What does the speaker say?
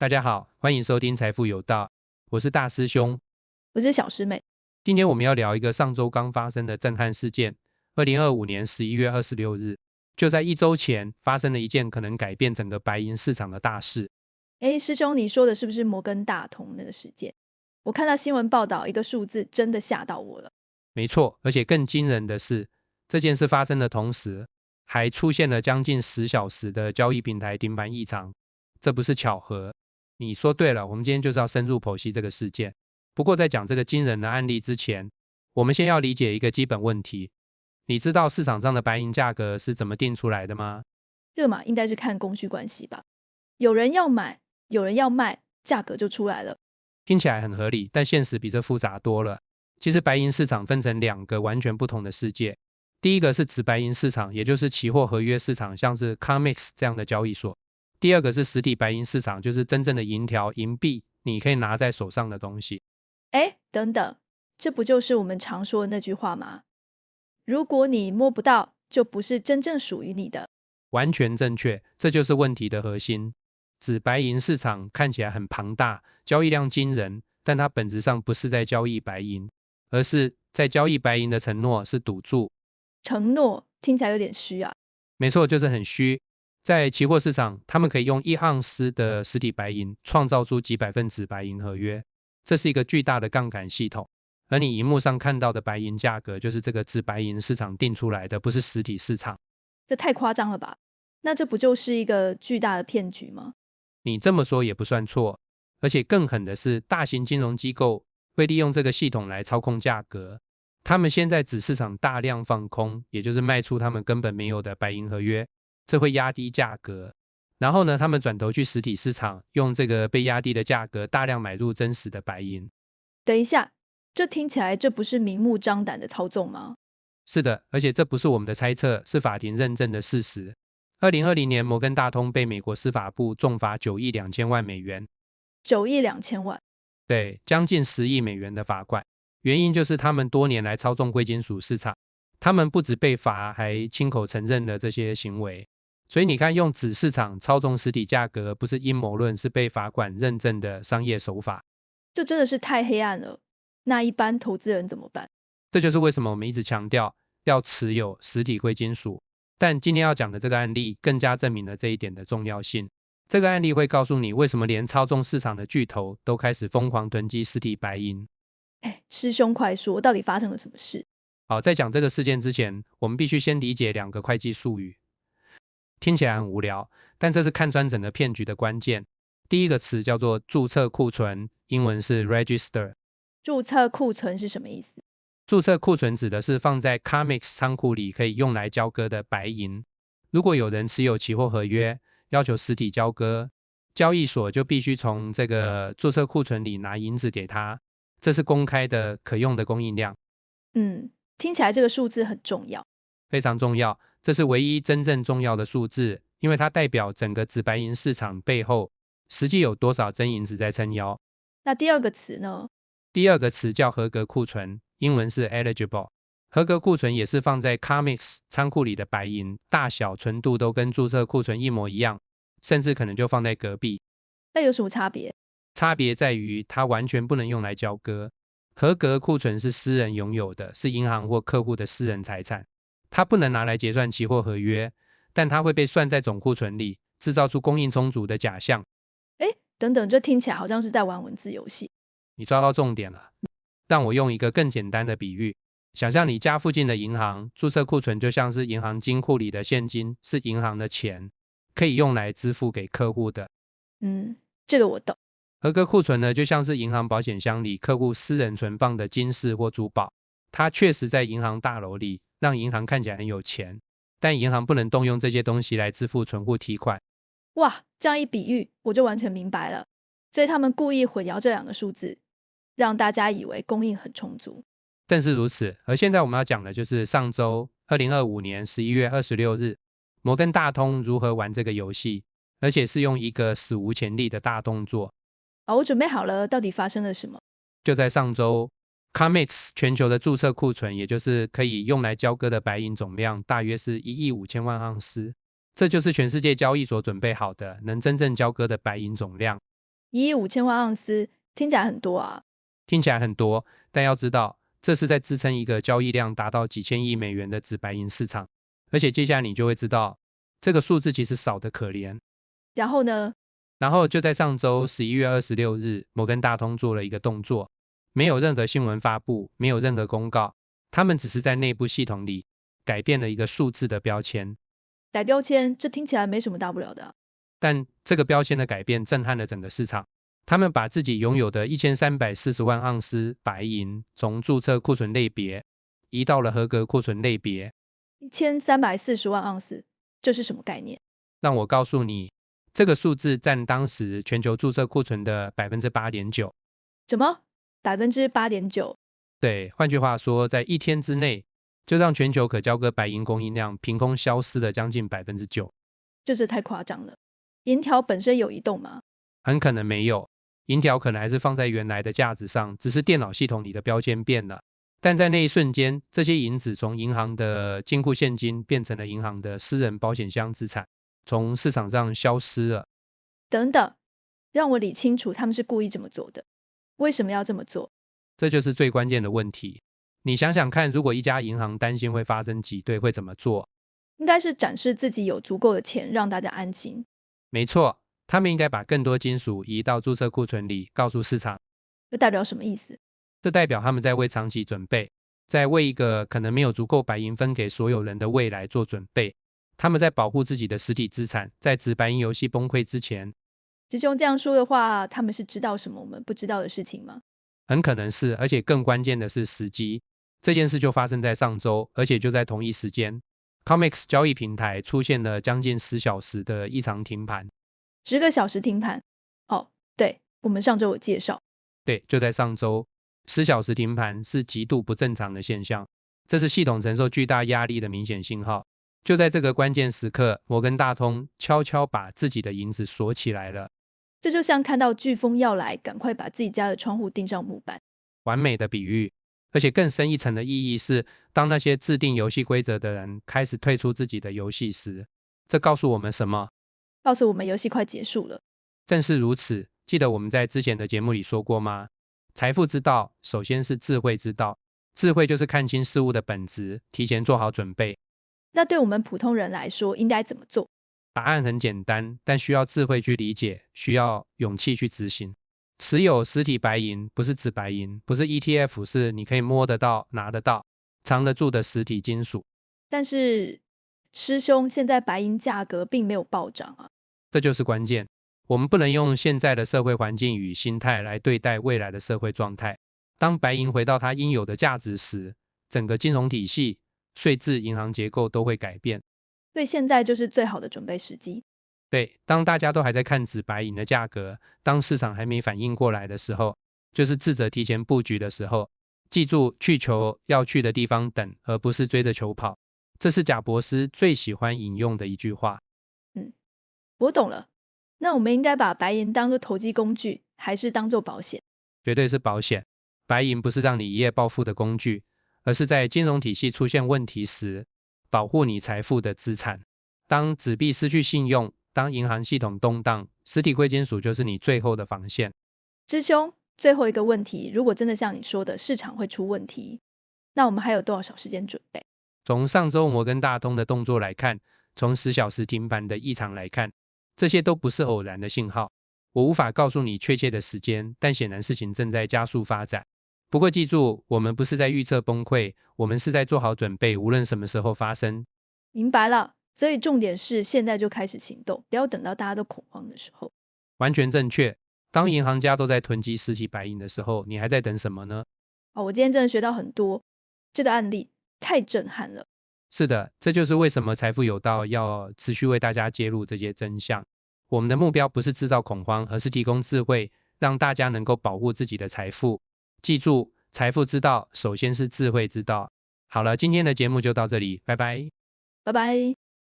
大家好，欢迎收听财富有道，我是大师兄。我是小师妹。今天我们要聊一个上周刚发生的震撼事件。2025年11月26日，就在1周前发生了一件可能改变整个白银市场的大事。师兄，你说的是不是摩根大通那个事件？我看到新闻报道，一个数字真的吓到我了。没错，而且更惊人的是，这件事发生的同时，还出现了将近10小时的交易平台停盘异常，这不是巧合。你说对了，我们今天就是要深入剖析这个事件。不过在讲这个惊人的案例之前，我们先要理解一个基本问题。你知道市场上的白银价格是怎么定出来的吗？这嘛应该是看供需关系吧，有人要买，有人要卖，价格就出来了。听起来很合理，但现实比这复杂多了。其实白银市场分成2个完全不同的世界。第一个是纸白银市场，也就是期货合约市场，像是 COMEX 这样的交易所。第二个是实体白银市场，就是真正的银条、银币，你可以拿在手上的东西。等等，这不就是我们常说的那句话吗？如果你摸不到，就不是真正属于你的。完全正确，这就是问题的核心。纸白银市场看起来很庞大，交易量惊人，但它本质上不是在交易白银，而是在交易白银的承诺是赌注。承诺听起来有点虚啊。没错，就是很虚。在期货市场，他们可以用1盎司的实体白银创造出几百份纸白银合约，这是一个巨大的杠杆系统。而你荧幕上看到的白银价格，就是这个纸白银市场定出来的，不是实体市场。这太夸张了吧？那这不就是一个巨大的骗局吗？你这么说也不算错，而且更狠的是，大型金融机构会利用这个系统来操控价格。他们先在纸市场大量放空，也就是卖出他们根本没有的白银合约，这会压低价格。然后呢，他们转头去实体市场，用这个被压低的价格大量买入真实的白银。等一下，这听起来这不是明目张胆的操纵吗？是的，而且这不是我们的猜测，是法庭认证的事实。2020年，摩根大通被美国司法部重罚9亿2千万美元9亿2千万，对，将近10亿美元的罚款。原因就是他们多年来操纵贵金属市场，他们不止被罚，还亲口承认了这些行为。所以你看，用纸市场操纵实体价格，不是阴谋论，是被法官认证的商业手法。这真的是太黑暗了。那一般投资人怎么办？这就是为什么我们一直强调要持有实体贵金属。但今天要讲的这个案例更加证明了这一点的重要性。这个案例会告诉你为什么连操纵市场的巨头都开始疯狂囤积实体白银。师兄快说，到底发生了什么事？好，在讲这个事件之前，我们必须先理解2个会计术语。听起来很无聊，但这是看穿整个骗局的关键。第一个词叫做注册库存，英文是 register。注册库存是什么意思？注册库存指的是放在 COMEX 仓库里可以用来交割的白银。如果有人持有期货合约，要求实体交割，交易所就必须从这个注册库存里拿银子给他，这是公开的可用的供应量。听起来这个数字很重要。非常重要，这是唯一真正重要的数字，因为它代表整个纸白银市场背后实际有多少真银子在撑腰。那第二个词呢？第二个词叫合格库存，英文是 eligible。合格库存也是放在 COMEX 仓库里的白银，大小纯度都跟注册库存一模一样，甚至可能就放在隔壁。那有什么差别？差别在于它完全不能用来交割。合格库存是私人拥有的，是银行或客户的私人财产，它不能拿来结算期货合约，但它会被算在总库存里，制造出供应充足的假象。等等，这听起来好像是在玩文字游戏。你抓到重点了。让我用一个更简单的比喻，想象你家附近的银行，注册库存就像是银行金库里的现金，是银行的钱，可以用来支付给客户的。这个我懂。合格库存呢，就像是银行保险箱里客户私人存放的金饰或珠宝，它确实在银行大楼里，让银行看起来很有钱，但银行不能动用这些东西来支付存户提款。哇，这样一比喻，我就完全明白了。所以他们故意混淆这2个数字，让大家以为供应很充足。正是如此，而现在我们要讲的就是上周2025年11月26日，摩根大通如何玩这个游戏，而且是用一个史无前例的大动作。我准备好了，到底发生了什么？就在上周 COMEX 全球的注册库存，也就是可以用来交割的白银总量大约是1亿5千万盎司，这就是全世界交易所准备好的能真正交割的白银总量。1亿5000万盎司，听起来很多啊。听起来很多，但要知道，这是在支撑一个交易量达到几千亿美元的紫白银市场。而且接下来你就会知道，这个数字其实少得可怜。然后呢？然后就在上周11月26日，摩根大通做了一个动作，没有任何新闻发布，没有任何公告，他们只是在内部系统里改变了一个数字的标签。改标签，这听起来没什么大不了的啊。但这个标签的改变震撼了整个市场。他们把自己拥有的1340万盎司白银从注册库存类别移到了合格库存类别。1340万盎司，这是什么概念？让我告诉你，这个数字占当时全球注册库存的 8.9%。什么？ 8.9%？ 对，换句话说，在一天之内就让全球可交割白银供应量凭空消失了将近 9%。 这是太夸张了。银条本身有移动吗？很可能没有，银条可能还是放在原来的架子上，只是电脑系统里的标签变了。但在那一瞬间，这些银子从银行的金库现金变成了银行的私人保险箱资产，从市场上消失了。等等，让我理清楚，他们是故意这么做的。为什么要这么做？这就是最关键的问题。你想想看，如果一家银行担心会发生挤兑，会怎么做？应该是展示自己有足够的钱，让大家安心。没错，他们应该把更多金属移到注册库存里，告诉市场。这代表什么意思？这代表他们在为长期准备，在为一个可能没有足够白银分给所有人的未来做准备。他们在保护自己的实体资产，在纸白银游戏崩溃之前。师兄这样说的话，他们是知道什么我们不知道的事情吗？很可能是，而且更关键的是时机。这件事就发生在上周，而且就在同一时间 ，COMEX 交易平台出现了将近10小时的异常停盘。10个小时停盘？哦，对，我们上周有介绍。对，就在上周，10小时停盘是极度不正常的现象，这是系统承受巨大压力的明显信号。就在这个关键时刻，摩根大通悄悄把自己的银子锁起来了。这就像看到飓风要来，赶快把自己家的窗户钉上木板。完美的比喻。而且更深一层的意义是，当那些制定游戏规则的人开始退出自己的游戏时，这告诉我们什么？告诉我们游戏快结束了。正是如此。记得我们在之前的节目里说过吗？财富之道首先是智慧之道，智慧就是看清事物的本质，提前做好准备。那对我们普通人来说应该怎么做？答案很简单，但需要智慧去理解，需要勇气去执行。持有实体白银，不是纸白银，不是 ETF， 是你可以摸得到、拿得到、藏得住的实体金属。但是师兄，现在白银价格并没有暴涨啊。这就是关键。我们不能用现在的社会环境与心态来对待未来的社会状态。当白银回到它应有的价值时，整个金融体系、税制、银行结构都会改变。所以现在就是最好的准备时机。对，当大家都还在看纸白银的价格，当市场还没反应过来的时候，就是智者提前布局的时候。记住，去球要去的地方等，而不是追着球跑。这是贾伯斯最喜欢引用的一句话。我懂了。那我们应该把白银当作投机工具，还是当作保险？绝对是保险。白银不是让你一夜暴富的工具，而是在金融体系出现问题时，保护你财富的资产。当纸币失去信用，当银行系统动荡，实体贵金属就是你最后的防线。师兄，最后一个问题，如果真的像你说的市场会出问题，那我们还有多少时间准备？从上周摩根大通的动作来看，从10小时停盘的异常来看，这些都不是偶然的信号。我无法告诉你确切的时间，但显然事情正在加速发展。不过记住，我们不是在预测崩溃，我们是在做好准备，无论什么时候发生。明白了。所以重点是现在就开始行动，不要等到大家都恐慌的时候。完全正确。当银行家都在囤积实体白银的时候，你还在等什么呢？我今天真的学到很多，这个案例太震撼了。是的，这就是为什么财富有道要持续为大家揭露这些真相。我们的目标不是制造恐慌，而是提供智慧，让大家能够保护自己的财富。记住，财富之道首先是智慧之道。好了，今天的节目就到这里，拜拜。拜拜。